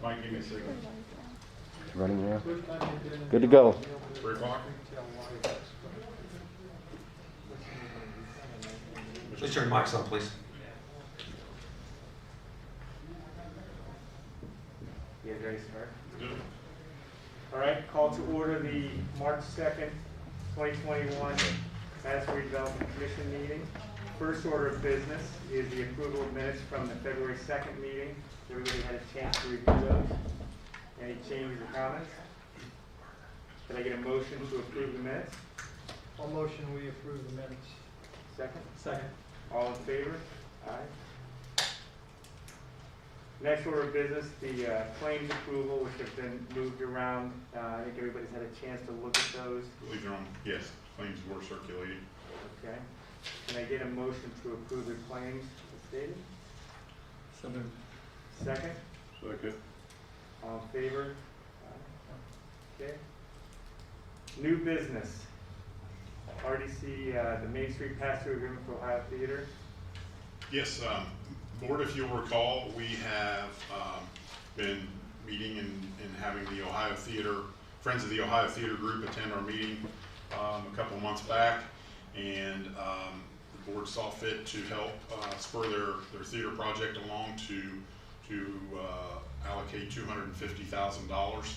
Mike, give me a second. It's running now. Good to go. 3 o'clock? Please turn your mics on, please. You guys ready to start? Good. All right, call to order the March 2nd, 2021 Madison Redevelopment Commission meeting. First order of business is the approval of minutes from the February 2nd meeting. Everybody had a chance to review those. Any changes or comments? Can I get a motion to approve the minutes? I'll motion we approve the minutes. Second? Second. All in favor? Aye. Next order of business, the claims approval, which have been moved around. I think everybody's had a chance to look at those. Believe they're on, yes, claims were circulated. Okay. Can I get a motion to approve the claims as stated? So moved. Second? Second. All in favor? Okay. New business. RDC, the Main Street pass-through agreement for Ohio Theater. Yes, Board, if you'll recall, we have been meeting and having the Ohio Theater, Friends of the Ohio Theater group attend our meeting a couple months back, and the board saw fit to help spur their theater project along to allocate $250,000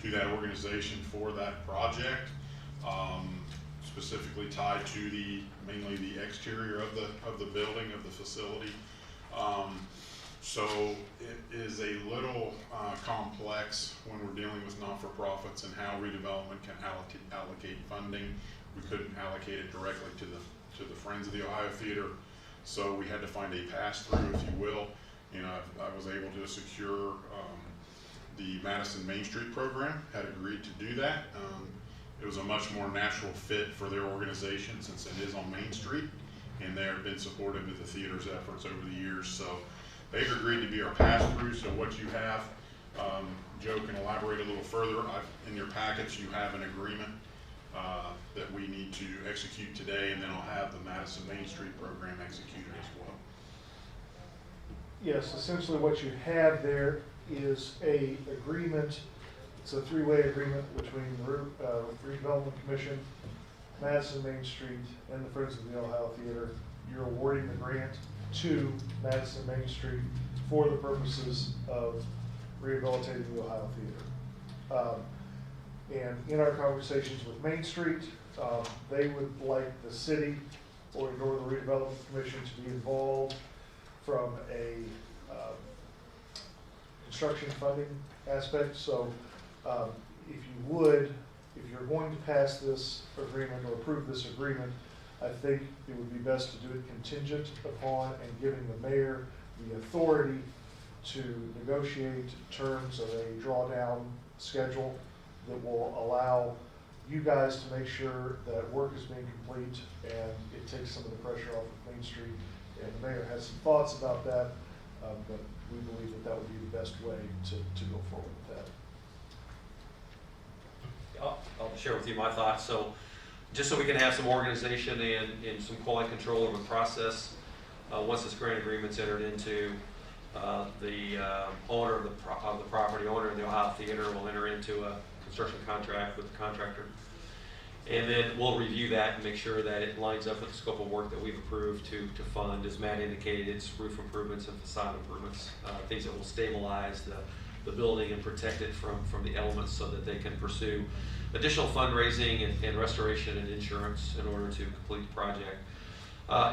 to that organization for that project, specifically tied to mainly the exterior of the building, of the facility. So it is a little complex when we're dealing with not-for-profits and how redevelopment can allocate funding. We couldn't allocate it directly to the Friends of the Ohio Theater, so we had to find a pass-through, if you will. You know, I was able to secure the Madison Main Street program, had agreed to do that. It was a much more natural fit for their organization since it is on Main Street, and they have been supportive of the theater's efforts over the years. So they've agreed to be our pass-through. So what you have, Joe can elaborate a little further. In your packets, you have an agreement that we need to execute today, and then I'll have the Madison Main Street program executed as well. Yes, essentially what you have there is a agreement. It's a three-way agreement between the Redevelopment Commission, Madison Main Street, and the Friends of the Ohio Theater. You're awarding the grant to Madison Main Street for the purposes of rehabilitating the Ohio Theater. And in our conversations with Main Street, they would like the city or the Redevelopment Commission to be involved from a construction funding aspect. So if you would, if you're going to pass this agreement or approve this agreement, I think it would be best to do it contingent upon and giving the mayor the authority to negotiate terms of a drawdown schedule that will allow you guys to make sure that work is being complete and it takes some of the pressure off of Main Street. And the mayor has some thoughts about that, but we believe that that would be the best way to go forward with that. I'll share with you my thoughts. So just so we can have some organization and some quality control over the process, once this grant agreement's entered into, the owner of the property, owner of the Ohio Theater, will enter into a construction contract with the contractor. And then we'll review that and make sure that it lines up with the scope of work that we've approved to fund. As Matt indicated, it's roof improvements and facade improvements, things that will stabilize the building and protect it from the elements so that they can pursue additional fundraising and restoration and insurance in order to complete the project.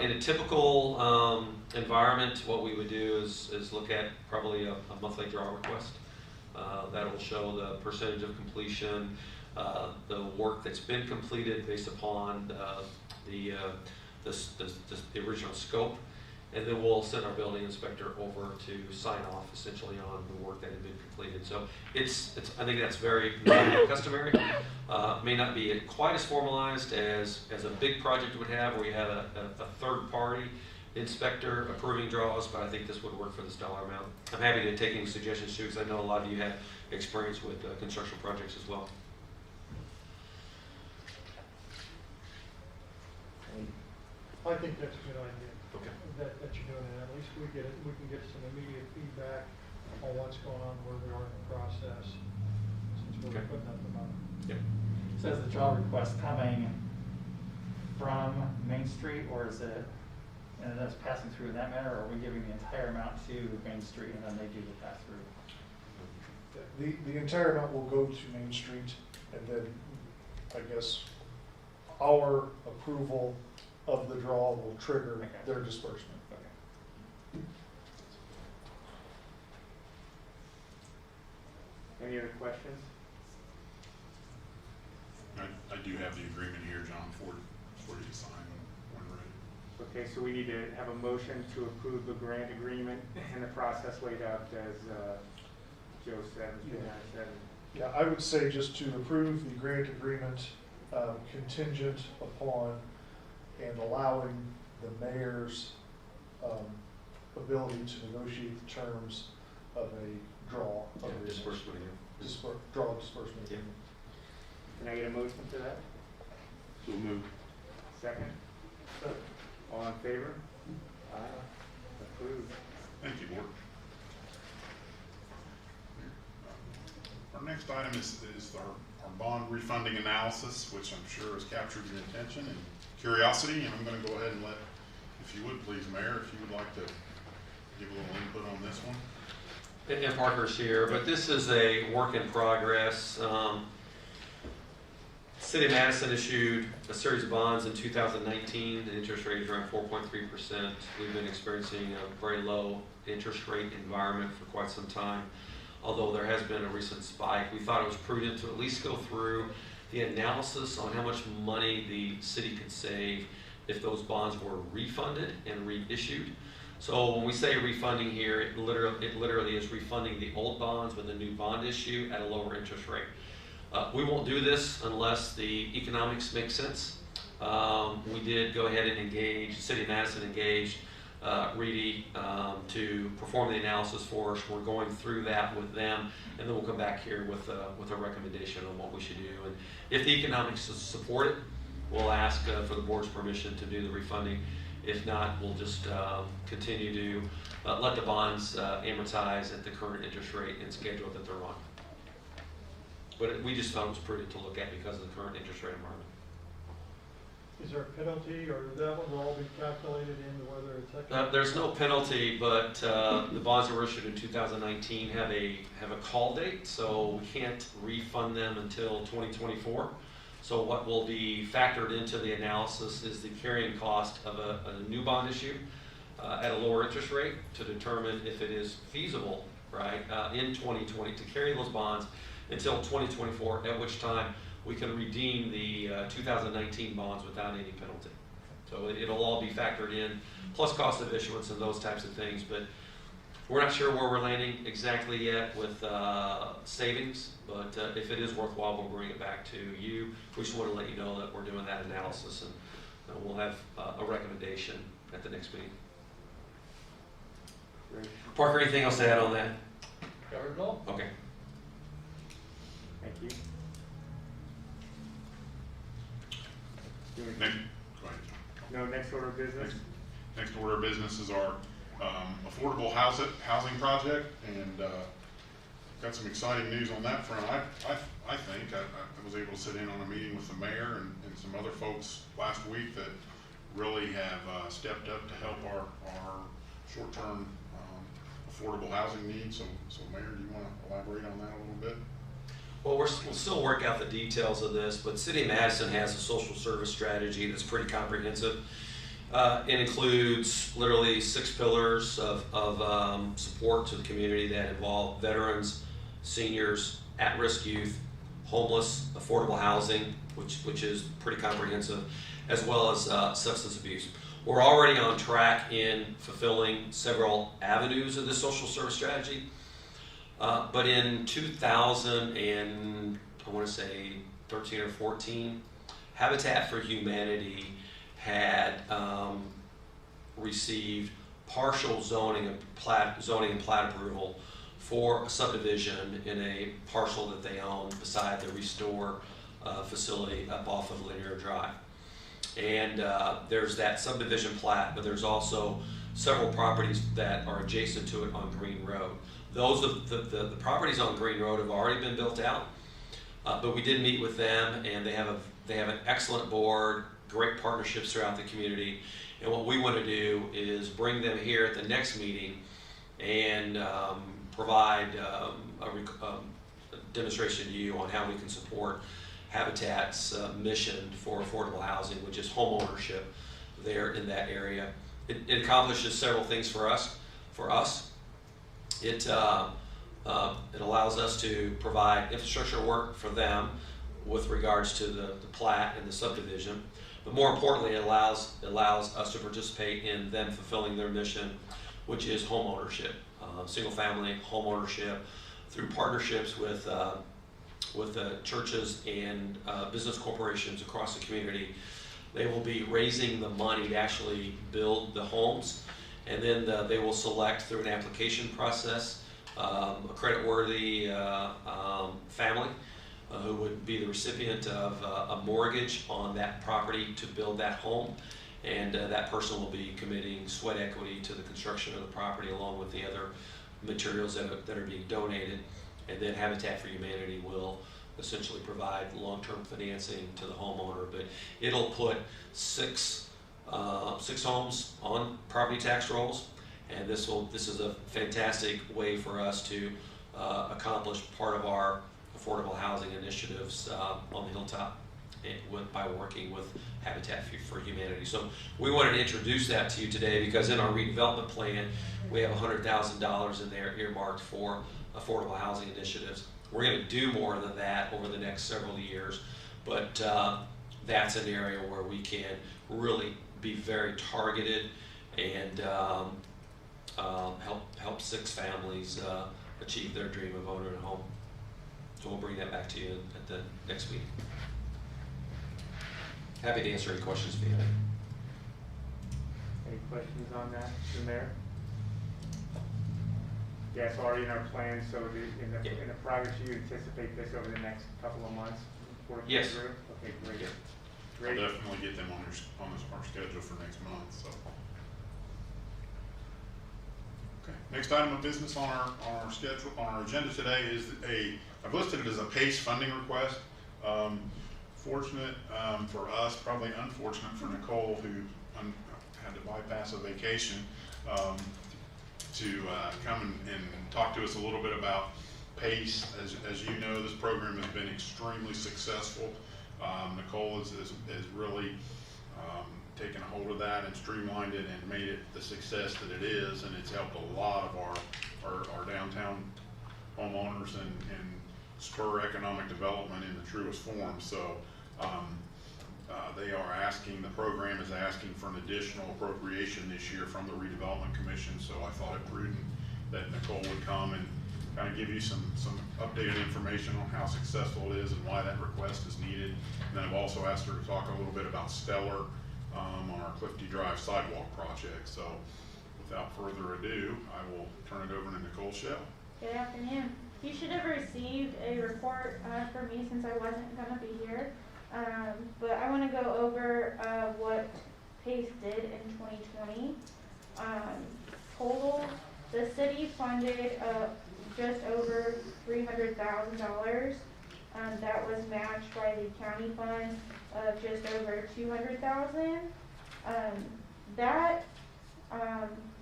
In a typical environment, what we would do is look at probably a monthly draw request. That will show the percentage of completion, the work that's been completed based upon the original scope, and then we'll send our building inspector over to sign off essentially on the work that had been completed. So I think that's very customary. May not be quite as formalized as a big project would have, where you have a third party inspector approving draws, but I think this would work for this dollar amount. I'm happy to take any suggestions too, because I know a lot of you have experience with construction projects as well. I think that's a good idea. Okay. that you're doing it. At least we can get some immediate feedback on what's going on, where we are in the process, since we're Okay. putting up the money. Yep. So is the draw request coming from Main Street, or is it, and that's passing through in that manner, or are we giving the entire amount to Main Street and then they do the pass-through? The entire amount will go to Main Street, and then, I guess, our approval of the draw will trigger Okay. their disbursement. Okay. Any other questions? I do have the agreement here, John, for you to sign when ready. Okay, so we need to have a motion to approve the grant agreement and the process laid out as Joe said, and I said. Yeah, I would say just to approve the grant agreement contingent upon and allowing the mayor's ability to negotiate the terms of a draw. Yeah, disbursement again. Draw disbursement. Yeah. Can I get a motion to that? So moved. Second? All in favor? Aye. Approved. Thank you, Board. Our next item is our bond refunding analysis, which I'm sure has captured your attention and curiosity, and I'm going to go ahead and let, if you would please, Mayor, if you would like to give a little input on this one. And Parker's here, but this is a work in progress. City of Madison issued a series of bonds in 2019. The interest rate is around 4.3%. We've been experiencing a very low interest rate environment for quite some time. Although there has been a recent spike, we thought it was prudent to at least go through the analysis on how much money the city could save if those bonds were refunded and reissued. So when we say refunding here, it literally is refunding the old bonds with a new bond issue at a lower interest rate. We won't do this unless the economics make sense. We did go ahead and engage, City of Madison engaged Reedy to perform the analysis for us. We're going through that with them, and then we'll come back here with a recommendation on what we should do. And if the economics support it, we'll ask for the board's permission to do the refunding. If not, we'll just continue to let the bonds amortize at the current interest rate and schedule that they're on. But we just thought it was prudent to look at because of the current interest rate environment. Is there a penalty, or that one will all be calculated into whether it's actually? There's no penalty, but the bonds that were issued in 2019 have a call date, so we can't refund them until 2024. So what will be factored into the analysis is the carrying cost of a new bond issue at a lower interest rate to determine if it is feasible, right, in 2020 to carry those bonds until 2024, at which time we can redeem the 2019 bonds without any penalty. So it'll all be factored in, plus cost of issuance and those types of things. But we're not sure where we're landing exactly yet with savings, but if it is worthwhile, we'll bring it back to you. We just want to let you know that we're doing that analysis, and we'll have a recommendation at the next meeting. Great. Parker, anything else to add on that? Covered it all? Okay. Thank you. Next, go ahead, John. No, next order of business? Next order of business is our affordable housing project, and got some exciting news on that front. I think I was able to sit in on a meeting with the mayor and some other folks last week that really have stepped up to help our short-term affordable housing needs. So Mayor, do you want to elaborate on that a little bit? Well, we'll still work out the details of this, but City of Madison has a social service strategy that's pretty comprehensive. It includes literally 6 pillars of support to the community that involve veterans, seniors, at-risk youth, homeless, affordable housing, which is pretty comprehensive, as well as substance abuse. We're already on track in fulfilling several avenues of this social service strategy. But in 2000 and I want to say 13 or 14, Habitat for Humanity had received partial zoning and plat approval for a subdivision in a parcel that they own beside the Restore facility up off of Linear Drive. And there's that subdivision plat, but there's also several properties that are adjacent to it on Green Road. Those of the properties on Green Road have already been built out, but we did meet with them, and they have an excellent board, great partnerships throughout the community. And what we want to do is bring them here at the next meeting and provide a demonstration to you on how we can support Habitat's mission for affordable housing, which is home ownership there in that area. It accomplishes several things for us. It allows us to provide infrastructure work for them with regards to the plat and the subdivision. But more importantly, it allows us to participate in them fulfilling their mission, which is home ownership, single family home ownership, through partnerships with churches and business corporations across the community. They will be raising the money to actually build the homes, and then they will select through an application process a creditworthy family who would be the recipient of a mortgage on that property to build that home, and that person will be committing sweat equity to the construction of the property along with the other materials that are being donated, and then Habitat for Humanity will essentially provide long-term financing to the homeowner. But it'll put six homes on property tax rolls, and this is a fantastic way for us to accomplish part of our affordable housing initiatives on the Hilltop by working with Habitat for Humanity. So we wanted to introduce that to you today because in our redevelopment plan, we have $100,000 in there earmarked for affordable housing initiatives. We're going to do more than that over the next several years, but that's an area where we can really be very targeted and help six families achieve their dream of owning a home. So we'll bring that back to you at the next meeting. Happy to answer any questions if you have any. Any questions on that, Mr. Mayor? Yeah, it's already in our plan, so in the progress, you anticipate this over the next couple of months? Yes. Through? Okay, great. Yeah. Great. We'll definitely get them on our schedule for next month, so. Okay, next item of business on our schedule, on our agenda today is I've listed it as a PACE funding request. Fortunate for us, probably unfortunate for Nicole, who had to bypass a vacation, to come and talk to us a little bit about PACE. As you know, this program has been extremely successful. Nicole has really taken a hold of that and streamlined it and made it the success that it is, and it's helped a lot of our downtown homeowners and spur economic development in the truest form. So the program is asking for an additional appropriation this year from the Redevelopment Commission, so I thought it prudent that Nicole would come and kind of give you some updated information on how successful it is and why that request is needed. And then I've also asked her to talk a little bit about Stellar on our Clifty Drive sidewalk project. So without further ado, I will turn it over to Nicole Shell. Good afternoon. You should have received a report from me since I wasn't going to be here. But I want to go over what PACE did in 2020. Total, the city funded just over $300,000. That was matched by the county fund of just over $200,000. That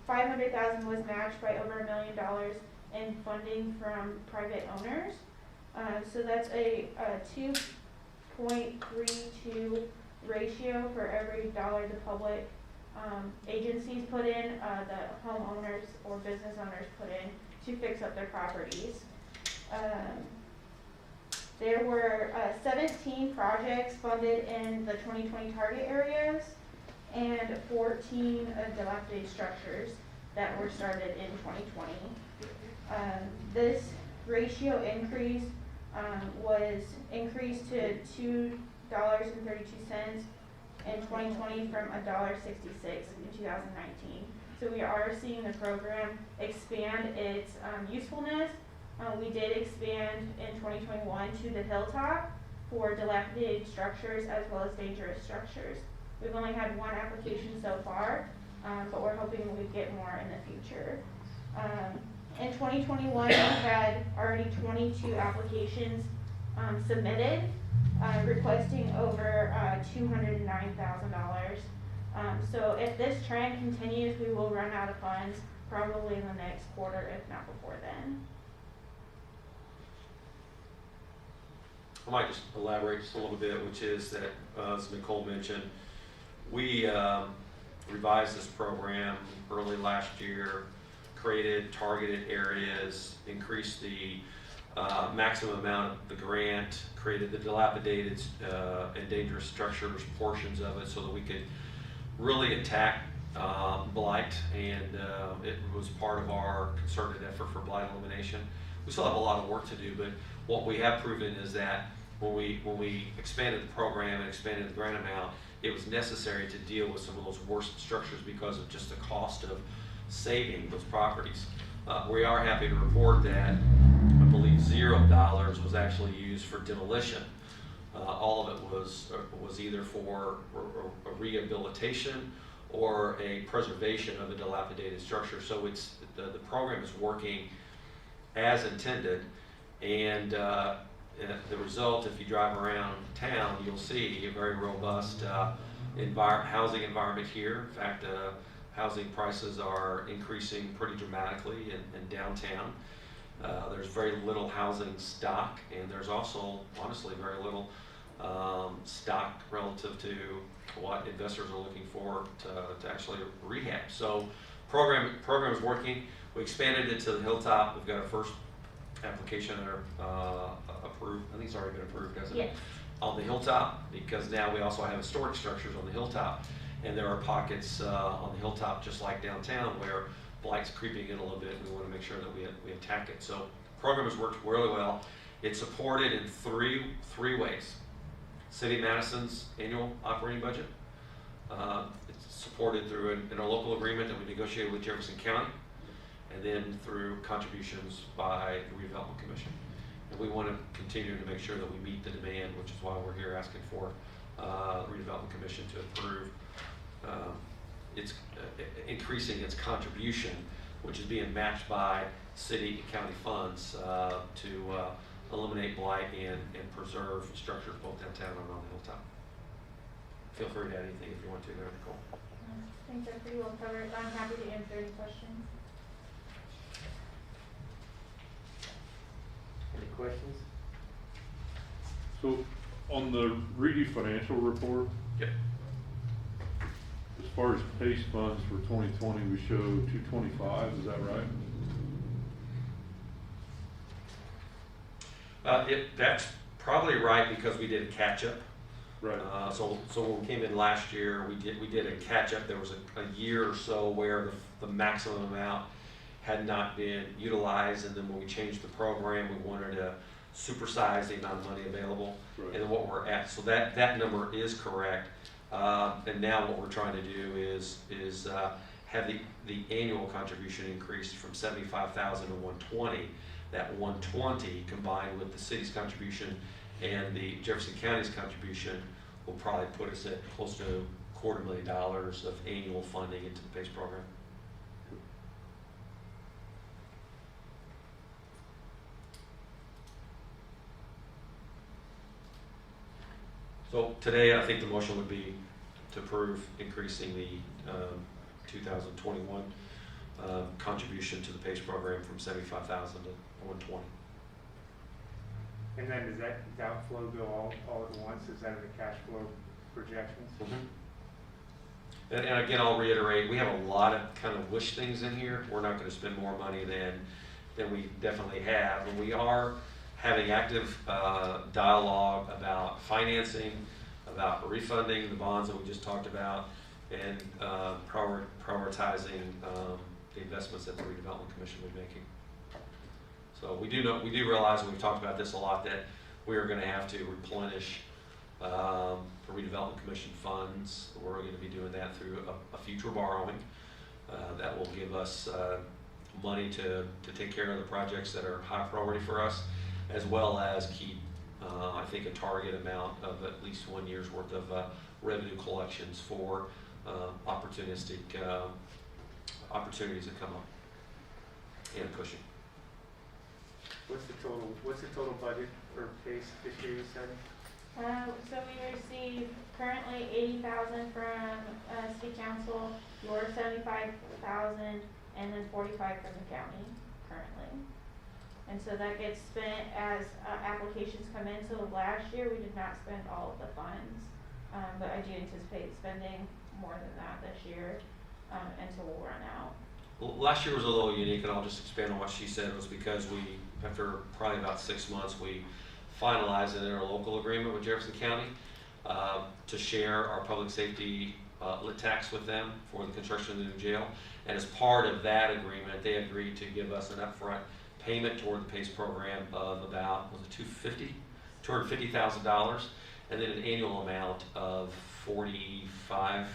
$500,000 was matched by over $1 million in funding from private owners. So that's a 2.32 ratio for every dollar the public agencies put in, the homeowners or business owners put in to fix up their properties. There were 17 projects funded in the 2020 target areas and 14 dilapidated structures that were started in 2020. This ratio increase was increased to $2.32 in 2020 from $1.66 in 2019. So we are seeing the program expand its usefulness. We did expand in 2021 to the Hilltop for dilapidated structures as well as dangerous structures. We've only had one application so far, but we're hoping we get more in the future. In 2021, we had already 22 applications submitted, requesting over $209,000. So if this trend continues, we will run out of funds probably in the next quarter, if not before then. I might just elaborate just a little bit, which is that, as Nicole mentioned, we revised this program early last year, created targeted areas, increased the maximum amount of the grant, created the dilapidated and dangerous structures portions of it so that we could really attack blight, and it was part of our concerted effort for blight elimination. We still have a lot of work to do, but what we have proven is that when we expanded the program and expanded the grant amount, it was necessary to deal with some of those worst structures because of just the cost of saving those properties. We are happy to report that I believe $0 was actually used for demolition. All of it was either for a rehabilitation or a preservation of a dilapidated structure. So it's the program is working as intended, and the result, if you drive around town, you'll see a very robust housing environment here. In fact, housing prices are increasing pretty dramatically in downtown. There's very little housing stock, and there's also, honestly, very little stock relative to what investors are looking for to actually rehab. So program is working. We expanded it to the Hilltop. We've got our first application approved. I think it's already been approved, hasn't it? Yes. On the Hilltop, because now we also have historic structures on the Hilltop, and there are pockets on the Hilltop, just like downtown, where blight's creeping in a little bit. We want to make sure that we attack it. So the program has worked really well. It's supported in three ways. City of Madison's annual operating budget. It's supported through an interlocal agreement that we negotiated with Jefferson County, and then through contributions by the Redevelopment Commission. And we want to continue to make sure that we meet the demand, which is why we're here asking for the Redevelopment Commission to approve increasing its contribution, which is being matched by city and county funds to eliminate blight and preserve structures both downtown and on the Hilltop. Feel free to add anything if you want to there, Nicole. I think they're pretty well covered. I'm happy to answer any questions. Any questions? So on the Reedy financial report, Yep. as far as PACE funds for 2020, we show 225, is that right? That's probably right because we did a catch-up. Right. So when we came in last year, we did a catch-up. There was a year or so where the maximum amount had not been utilized, and then when we changed the program, we wanted to supersize the amount of money available. Right. And then what we're at, so that number is correct. And now what we're trying to do is have the annual contribution increased from 75,000 to 120. That 120 combined with the city's contribution and the Jefferson County's contribution will probably put us at close to $250,000 of annual funding into the PACE program. So today, I think the motion would be to approve increasing the 2021 contribution to the PACE program from 75,000 to 120. And then does that outflow go all at once? Is that in the cash flow projections? Mm-hmm. And again, I'll reiterate, we have a lot of kind of wish things in here. We're not going to spend more money than we definitely have. And we are having active dialogue about financing, about refunding the bonds that we just talked about, and prioritizing the investments that the Redevelopment Commission will be making. So we do realize, and we've talked about this a lot, that we are going to have to replenish the Redevelopment Commission funds. We're going to be doing that through a future borrowing that will give us money to take care of the projects that are high priority for us, as well as keep, I think, a target amount of at least 1 year's worth of revenue collections for opportunistic opportunities that come up in Cushing. What's the total budget for PACE this year, you said? So we receive currently 80,000 from city council, your 75,000, and then 45 from the county currently. And so that gets spent as applications come in. So last year we did not spend all of the funds, but I do anticipate spending more than that this year until we'll run out. Well, last year was a little unique, and I'll just expand on what she said. It was because we, after probably about 6 months, we finalized an interlocal agreement with Jefferson County to share our public safety lit tax with them for the construction of the new jail. And as part of that agreement, they agreed to give us an upfront payment toward the PACE program of about, was it $250,000, and then an annual amount of $45,000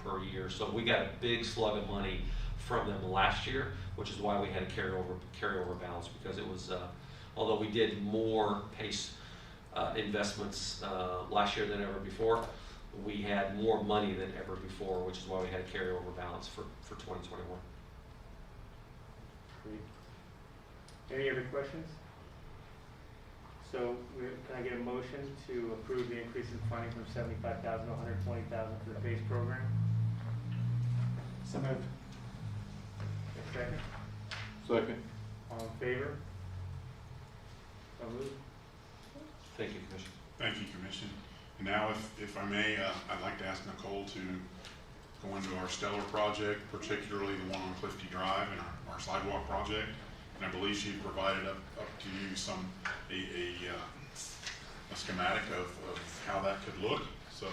per year. So we got a big slug of money from them last year, which is why we had a carryover balance, because it was, although we did more PACE investments last year than ever before, we had more money than ever before, which is why we had a carryover balance for 2021. Great. Any other questions? So can I get a motion to approve the increase in funding from 75,000 to 120,000 for the PACE program? So moved. A second? Second. All in favor? So moved. Thank you, Commissioner. Thank you, Commission. And now, if I may, I'd like to ask Nicole to go into our Stellar project, particularly the one on Clifty Drive and our sidewalk project. And I believe she provided up to you a schematic of how that could look. So,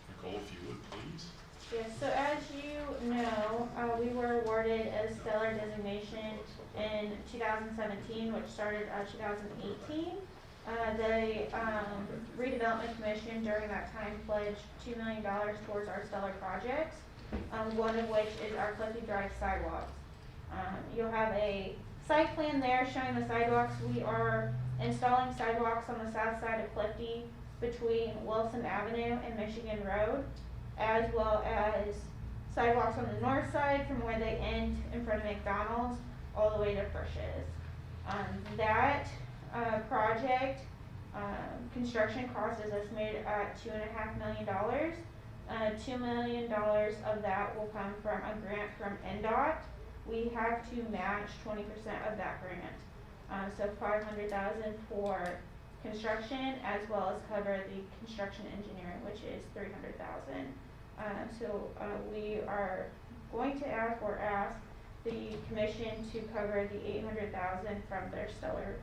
Nicole, if you would, please. Yes, so as you know, we were awarded a stellar designation in 2017, which started 2018. The Redevelopment Commission during that time pledged $2 million towards our stellar projects, one of which is our Clifty Drive sidewalks. You'll have a site plan there showing the sidewalks. We are installing sidewalks on the south side of Clifty between Wilson Avenue and Michigan Road, as well as sidewalks on the north side from where they end in front of McDonald's all the way to Frisch's. That project construction cost is estimated at $2.5 million. $2 million of that will come from a grant from NDOT. We have to match 20% of that grant. So $500,000 for construction, as well as cover the construction engineering, which is $300,000. So we are going to ask the commission to cover the $800,000 from their stellar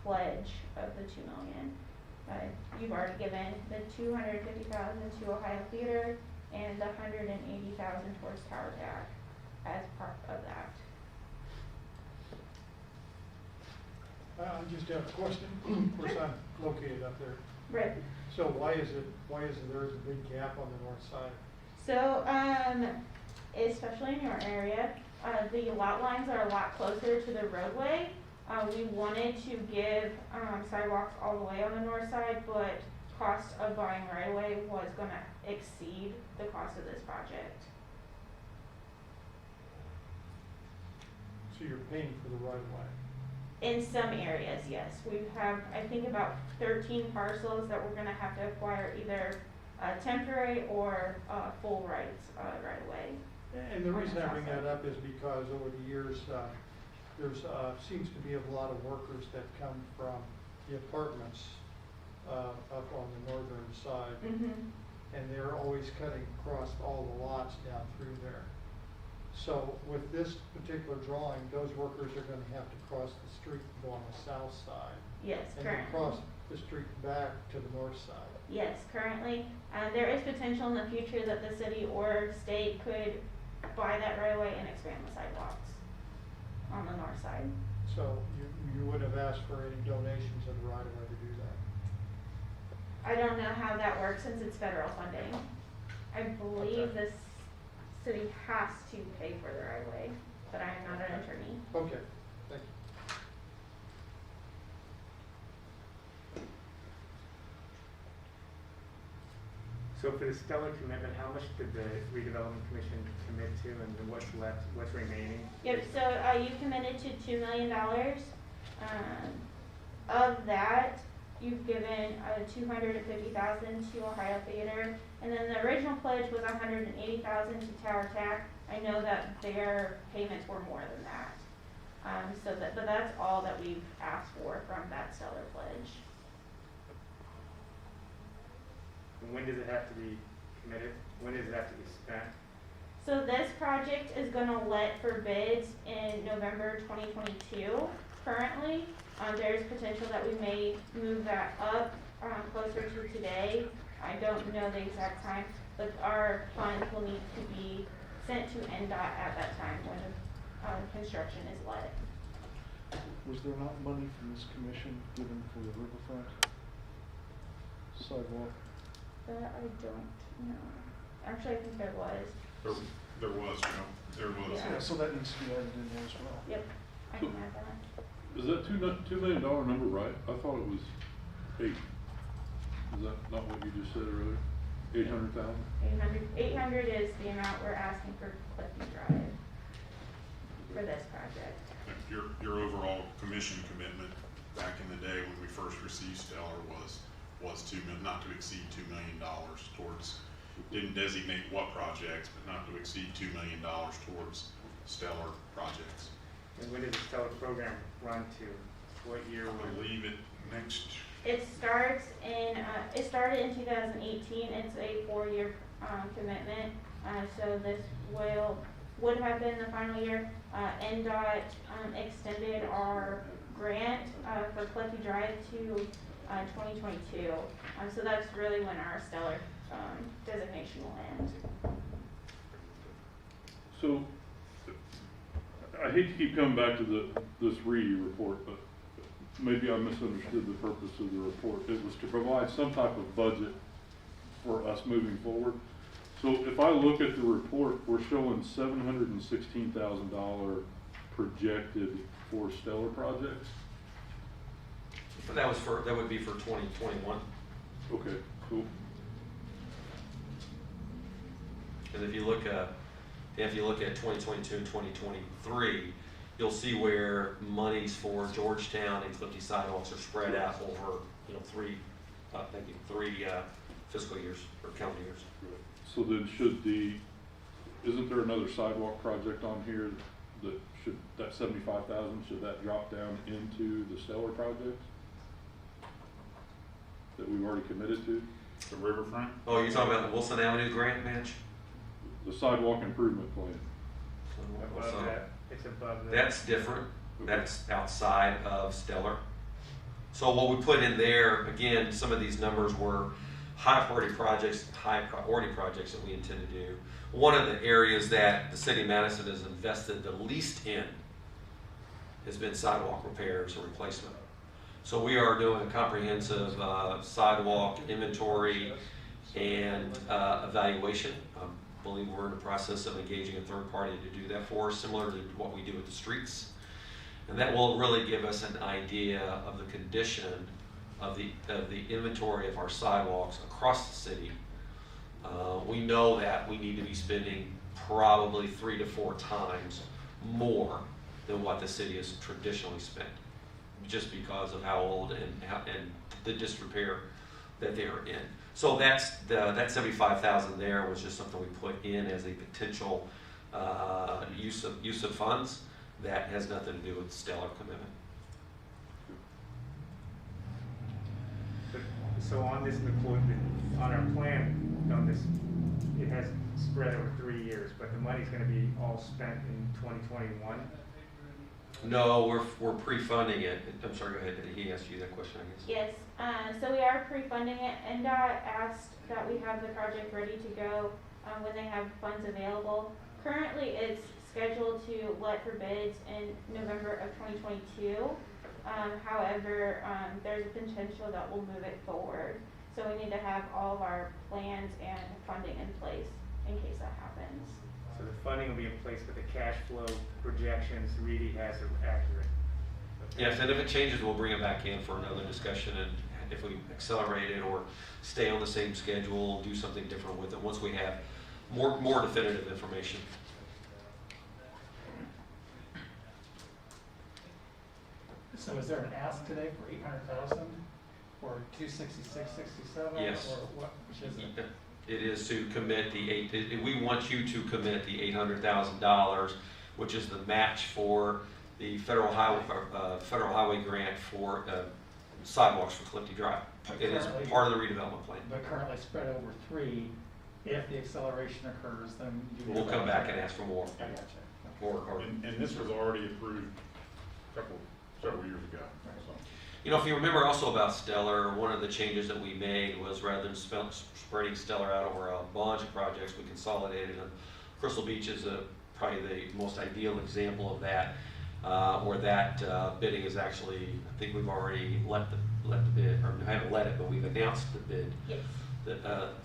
pledge of the $2 million. You've already given the $250,000 to Ohio Theater and the $180,000 towards Tower Tack as part of that. I just have a question. Of course, I'm located up there. Right. So why is it there's a big gap on the north side? So, especially in your area, the lot lines are a lot closer to the roadway. We wanted to give sidewalks all the way on the north side, but cost of buying right away was going to exceed the cost of this project. So you're paying for the right of way? In some areas, yes. We have, I think, about 13 parcels that we're going to have to acquire either temporary or full rights right away. And the reason I bring that up is because over the years, there's seems to be a lot of workers that come from the apartments up on the northern side, and they're always cutting across all the lots down through there. So with this particular drawing, those workers are going to have to cross the street and go on the south side. Yes, and then currently. cross the street back to the north side. Yes, currently. There is potential in the future that the city or state could buy that right away and expand the sidewalks on the north side. So you would have asked for any donations of the right of way to do that? I don't know how that works since it's federal funding. I believe Okay. the city has to pay for the right of way, but I am not an attorney. Okay, thank you. So for the Stellar commitment, how much did the redevelopment commission commit to, and then what's left, what's remaining? Yep, so, you committed to $2 million. Of that, you've given, $250,000 to Ohio Theater, and then the original pledge was $180,000 to Tower Tack. I know that their payments were more than that. But that's all that we've asked for from that Stellar pledge. And when does it have to be committed? When does it have to be spent? So this project is gonna let for bids in November 2022. Currently, there's potential that we may move that up, closer to today. I don't know the exact time, but our funds will need to be sent to NDOT at that time when, construction is let. Was there not money from this commission given for the riverfront sidewalk? That I don't know. Actually, I think there was. There was, there was. Yeah. Yeah, so that needs to be added in there as well. Yep, I can add that. Is that $2 million number right? I thought it was 8. Is that not what you just said earlier? 800,000? 800 is the amount we're asking for Clifton Drive for this project. Your overall commission commitment back in the day when we first received Stellar was not to exceed $2 million towards, didn't designate what projects, but not to exceed $2 million towards Stellar projects. And when does the Stellar program run to? What year? I believe It started in 2018. It's a 4-year commitment. So this would have been the final year. NDOT extended our grant for Cliffy Drive to 2022. So that's really when our Stellar designation will end. So, I hate to keep coming back to this Reedy report, but maybe I misunderstood the purpose of the report. It was to provide some type of budget for us moving forward. So if I look at the report, we're showing $716,000 projected for Stellar projects. But that would be for 2021. Okay, cool. And if you look at 2022 and 2023, you'll see where monies for Georgetown and Clifty sidewalks are spread out over, three fiscal years or calendar years. So then isn't there another sidewalk project on here that 75,000, should that drop down into the Stellar project that we've already committed to? The riverfront? Oh, you're talking about the Wilson Avenue grant, Mitch? The sidewalk improvement plan. Above that, it's above that. That's different. That's outside of Stellar. So what we put in there, again, some of these numbers were high priority projects that we intend to do. One of the areas that the city of Madison has invested the least in has been sidewalk repairs or replacement. So we are doing a comprehensive sidewalk inventory and evaluation. I believe we're in the process of engaging a third party to do that for us, similar to what we do with the streets. And that will really give us an idea of the condition of the inventory of our sidewalks across the city. We know that we need to be spending probably 3 to 4 times more than what the city has traditionally spent, just because of how old and the disrepair that they are in. So that 75,000 there was just something we put in as a potential use of funds that has nothing to do with Stellar commitment. So on this report, on our plan, it has spread over 3 years, but the money's gonna be all spent in 2021? No, we're pre-funding it. I'm sorry, go ahead. He asked you that question, I guess. Yes, so we are pre-funding it. NDOT asked that we have the project ready to go when they have funds available. Currently, it's scheduled to let for bids in November of 2022. However, there's a potential that we'll move it forward. So we need to have all of our plans and funding in place in case that happens. So the funding will be in place, but the cash flow projections Reedy has are accurate. Okay. Yes, and if it changes, we'll bring it back in for another discussion and if we accelerate it or stay on the same schedule, do something different with it once we have more definitive information. So is there an ask today for 800,000 or 266.67? Yes. Or what, which is it? It is to commit we want you to commit the $800,000, which is the match for the federal highway grant for sidewalks for Clifty Drive. It is part of the redevelopment plan. But currently spread over 3. If the acceleration occurs, then you. We'll come back and ask for more. I gotcha. Or And this was already approved several years ago. So. you know, if you remember also about Stellar, one of the changes that we made was rather than spreading Stellar out over a bunch of projects, we consolidated them. Crystal Beach is probably the most ideal example of that, where that bidding is actually, I think we've already let the bid, or I haven't let it, but we've announced the bid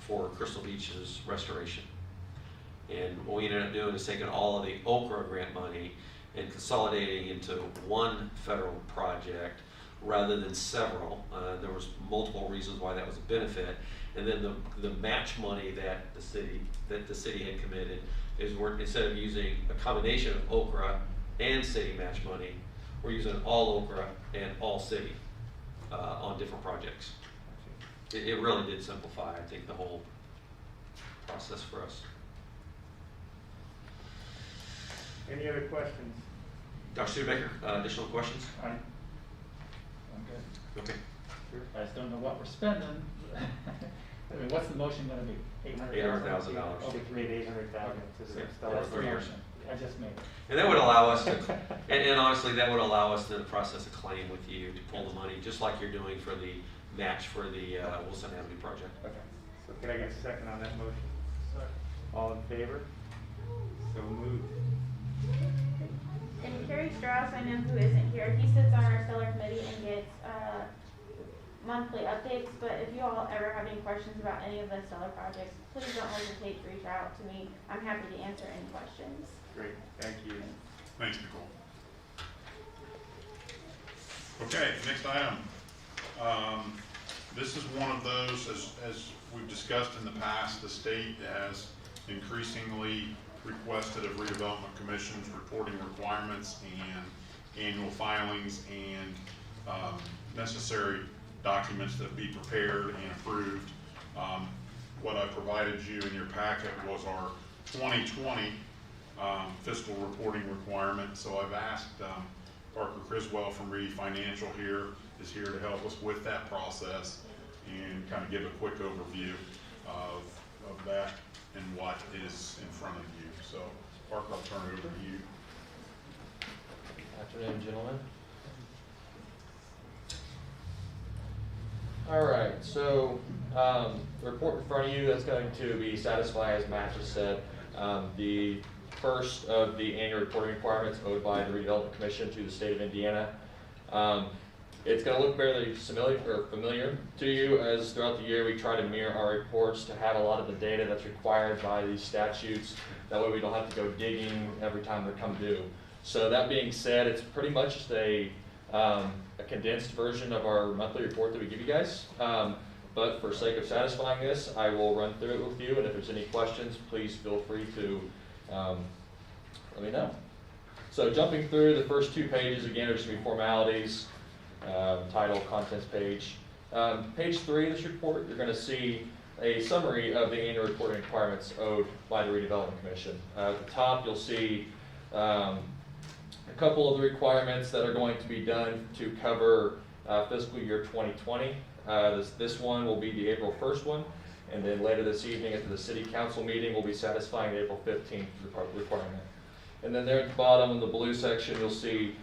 for Crystal Beach's restoration. And what we ended up doing is taking all of the Okra grant money and consolidating into one federal project rather than several. There was multiple reasons why that was a benefit. And then the match money that the city had committed is instead of using a combination of Okra and city match money, we're using all Okra and all city on different projects. It really did simplify, I think, the whole process for us. Any other questions? Dr. Studebaker, additional questions? I'm good. Okay. I just don't know what we're spending. I mean, what's the motion gonna be? $800,000. To create 800,000 to the So that's the 3 years. motion. I just made it. And that would allow us to, and honestly, that would allow us to process a claim with you to pull the money, just like you're doing for the match for the Wilson Avenue project. Okay. So can I get a second on that motion? All in favor? So moved. And Kerry Strauss, I know who isn't here, he sits on our Stellar committee and gets monthly updates, but if you all ever have any questions about any of the Stellar projects, please don't hesitate to reach out to me. I'm happy to answer any questions. Great, thank you. Thanks, Nicole. Okay, next item. This is one of those, as we've discussed in the past, the state has increasingly requested of redevelopment commissions reporting requirements and annual filings and necessary documents that be prepared and approved. What I provided you in your packet was our 2020 fiscal reporting requirement. So I've asked Parker Criswell from Reed Financial is here to help us with that process and kind of give a quick overview of that and what is in front of you. So Parker, I'll turn it over to you. Afternoon, gentlemen. All right, so the report in front of you that's going to be satisfied, as Matt just said, the first of the annual reporting requirements owed by the Redevelopment Commission to the state of Indiana. It's going to look fairly familiar to you, as throughout the year we try to mirror our reports to have a lot of the data that's required by these statutes. That way we don't have to go digging every time they come due. So that being said, it's pretty much just a condensed version of our monthly report that we give you guys. But for sake of satisfying this, I will run through it with you, and if there's any questions, please feel free to let me know. So jumping through the first 2 pages, again, there's going to be formalities, title, contents page. Page 3 of this report, you're going to see a summary of the annual reporting requirements owed by the Redevelopment Commission. At the top, you'll see a couple of the requirements that are going to be done to cover fiscal year 2020. This one will be the April 1st one, and then later this evening at the City Council meeting, we'll be satisfying the April 15th requirement. And then there at the bottom in the blue section, you'll see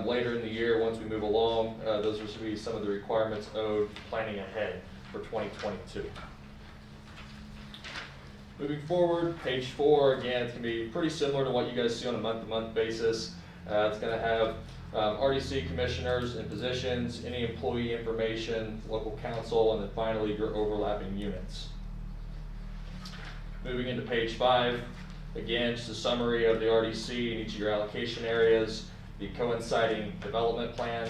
later in the year, once we move along, those will be some of the requirements owed planning ahead for 2022. Moving forward, page 4, again, it's going to be pretty similar to what you guys see on a month-to-month basis. It's going to have RDC commissioners and positions, any employee information, local council, and then finally your overlapping units. Moving into page 5, again, just a summary of the RDC in each of your allocation areas, the coinciding development plan,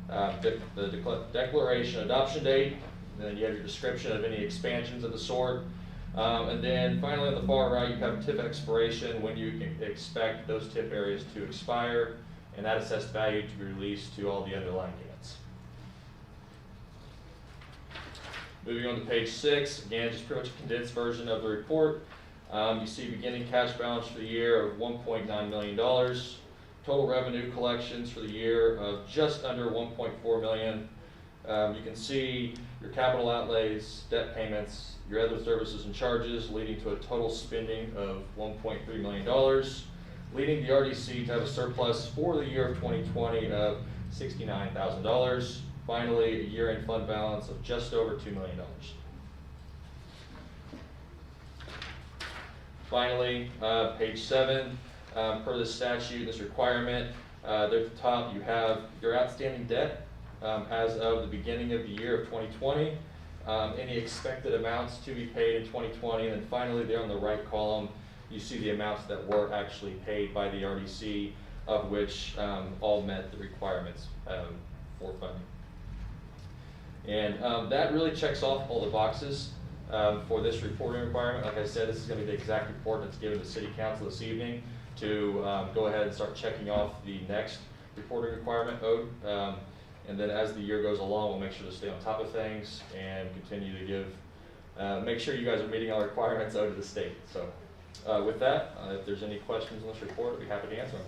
the declaration adoption date, and then you have your description of any expansions of the sort. And then finally on the far right, you have TIF expiration, when you can expect those TIF areas to expire, and that assessed value to be released to all the underlying units. Moving on to page 6, again, just pretty much a condensed version of the report. You see beginning cash balance for the year of $1.9 million. Total revenue collections for the year of just under $1.4 million. You can see your capital outlays, debt payments, your other services and charges, leading to a total spending of $1.3 million, leading the RDC to have a surplus for the year of 2020 of $69,000. Finally, a year-end fund balance of just over $2 million. Finally, page 7, per the statute, this requirement, there at the top you have your outstanding debt as of the beginning of the year of 2020, any expected amounts to be paid in 2020, and then finally there on the right column you see the amounts that were actually paid by the RDC, of which all met the requirements for funding. And that really checks off all the boxes for this reporting requirement. Like I said, this is going to be the exact report that's given to City Council this evening to go ahead and start checking off the next reporting requirement owed. And then as the year goes along, we'll make sure to stay on top of things and continue to give, make sure you guys are meeting all requirements owed to the state. So with that, if there's any questions on this report, I'd be happy to answer them.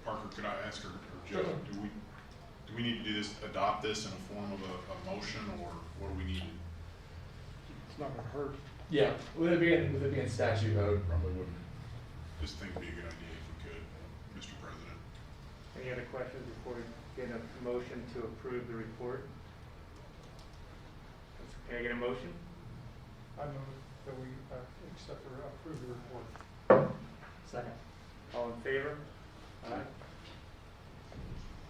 Parker, could I ask her, or Joe, do we need to do this, adopt this in a form of a motion, or what do we need? It's not gonna hurt. Yeah, with it being statute owed. Probably wouldn't. Just think it'd be a good idea if we could, Mr. President. Any other questions before we get a motion to approve the report? Can I get a motion? I move that we accept or approve the report. Second. All in favor? Aye.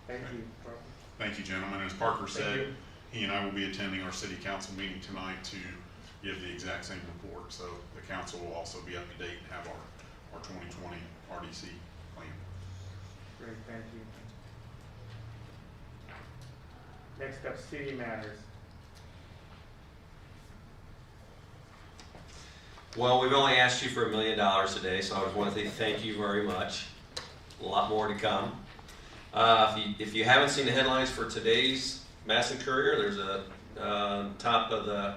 Thank you, Parker. Thank you, gentlemen. As Parker Thank said, you. he and I will be attending our city council meeting tonight to give the exact same report. So the council will also be up to date and have our 2020 RDC plan. Great, thank you. Next up, city matters. Well, we've only asked you for $1 million today, so I just want to say thank you very much. A lot more to come. If you haven't seen the headlines for today's Madison Courier, there's a top of the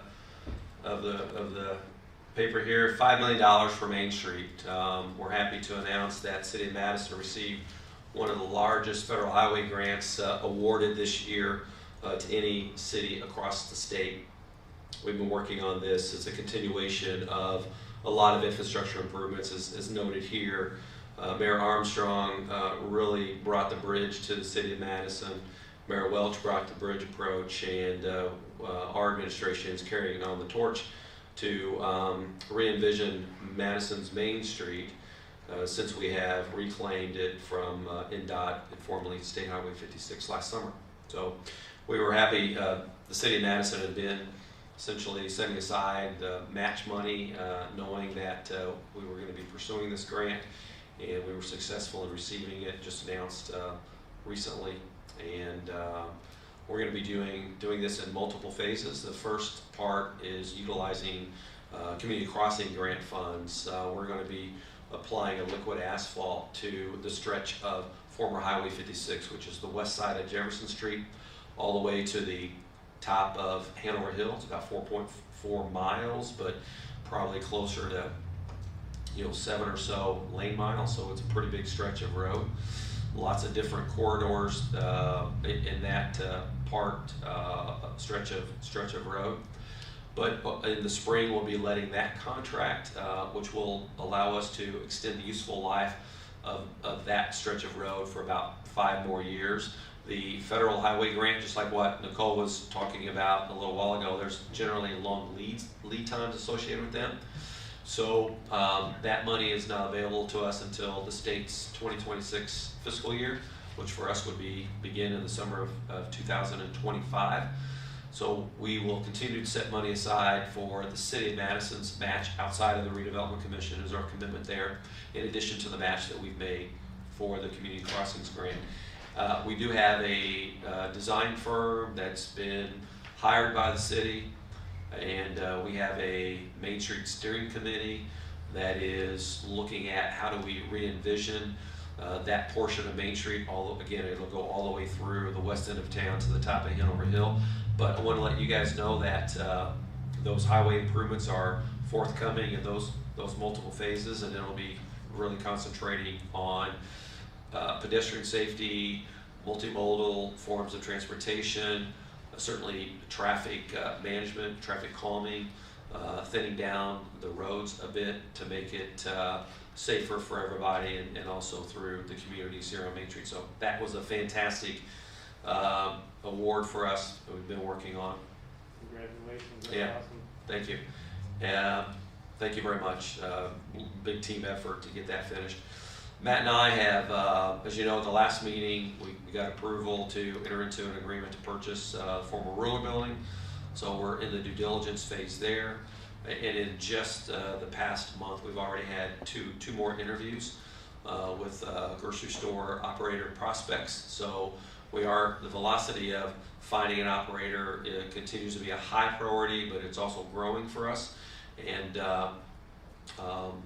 paper here, $5 million for Main Street. We're happy to announce that City of Madison received one of the largest federal highway grants awarded this year to any city across the state. We've been working on this. It's a continuation of a lot of infrastructure improvements, as noted here. Mayor Armstrong really brought the bridge to the city of Madison. Mayor Welch brought the bridge approach, and our administration is carrying on the torch to re-envision Madison's Main Street since we have reclaimed it from NDOT, formerly State Highway 56, last summer. So we were happy. The city of Madison had been essentially setting aside the match money, knowing that we were going to be pursuing this grant, and we were successful in receiving it, just announced recently. And we're going to be doing this in multiple phases. The first part is utilizing community crossing grant funds. We're going to be applying a liquid asphalt to the stretch of former Highway 56, which is the west side of Jefferson Street, all the way to the top of Hanover Hill. It's about 4.4 miles, but probably closer to 7 or so lane miles. So it's a pretty big stretch of road. Lots of different corridors in that stretch of road. But in the spring, we'll be letting that contract, which will allow us to extend the useful life of that stretch of road for about 5 more years. The federal highway grant, just like what Nicole was talking about a little while ago, there's generally long lead times associated with them. So that money is not available to us until the state's 2026 fiscal year, which for us would begin in the summer of 2025. So we will continue to set money aside for the City of Madison's match outside of the Redevelopment Commission is our commitment there, in addition to the match that we've made for the Community Crossings Grant. We do have a design firm that's been hired by the city, and we have a Main Street Steering Committee that is looking at how do we re-envision that portion of Main Street. Again, it'll go all the way through the west end of town to the top of Hanover Hill. But I want to let you guys know that those highway improvements are forthcoming in those multiple phases, and it'll be really concentrating on pedestrian safety, multimodal forms of transportation, certainly traffic management, traffic calming, thinning down the roads a bit to make it safer for everybody, and also through the communities here on Main Street. So that was a fantastic award for us that we've been working on. Congratulations, that's Yeah. awesome. Thank you. Thank you very much. Big team effort to get that finished. Matt and I have, as you know, at the last meeting, we got approval to enter into an agreement to purchase the former ruler building. So we're in the due diligence phase there. And in just the past month, we've already had two more interviews with grocery store operator prospects. So the velocity of finding an operator continues to be a high priority, but it's also growing for us. And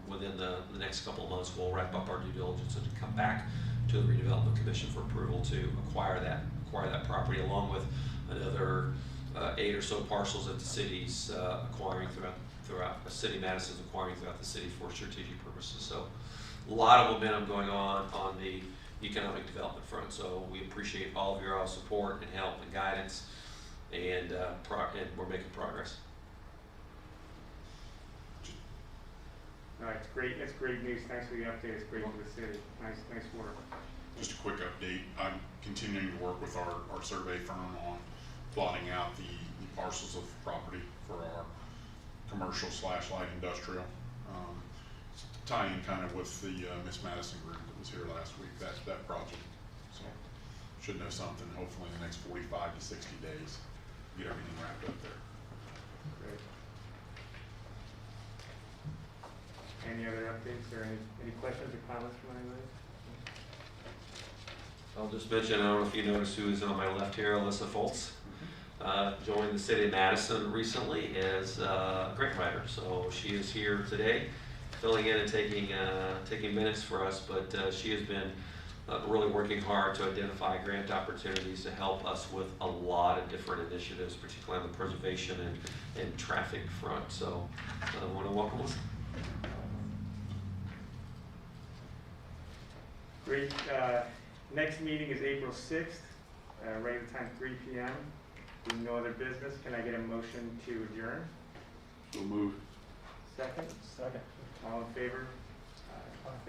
within the next couple of months, we'll wrap up our due diligence and come back to the Redevelopment Commission for approval to acquire that property, along with another 8 or so parcels that the city's acquiring throughout the city. Madison's acquiring throughout the city for strategic purposes. So a lot of momentum going on the economic development front. So we appreciate all of your support and help and guidance, and we're making progress. All right, it's great. It's great news. Thanks for the update. It's great for the city. Nice work. Just a quick update, I'm continuing to work with our survey firm on plotting out the parcels of property for our commercial / light industrial. Tie in kind of with the Miss Madison group that was here last week, that project. So should know something hopefully in the next 45 to 60 days, get everything wrapped up there. Great. Any other updates or any questions or comments from anybody? I'll just mention, I don't know if you noticed who is on my left here, Alyssa Foltz. Joined the city of Madison recently as a grant writer. So she is here today, filling in and taking minutes for us, but she has been really working hard to identify grant opportunities to help us with a lot of different initiatives, particularly on the preservation and traffic front. So I want to welcome us. Great. Next meeting is April 6th, regular time 3 p.m. With no other business, can I get a motion to adjourn? So move. Second? Second. All in favor? Thank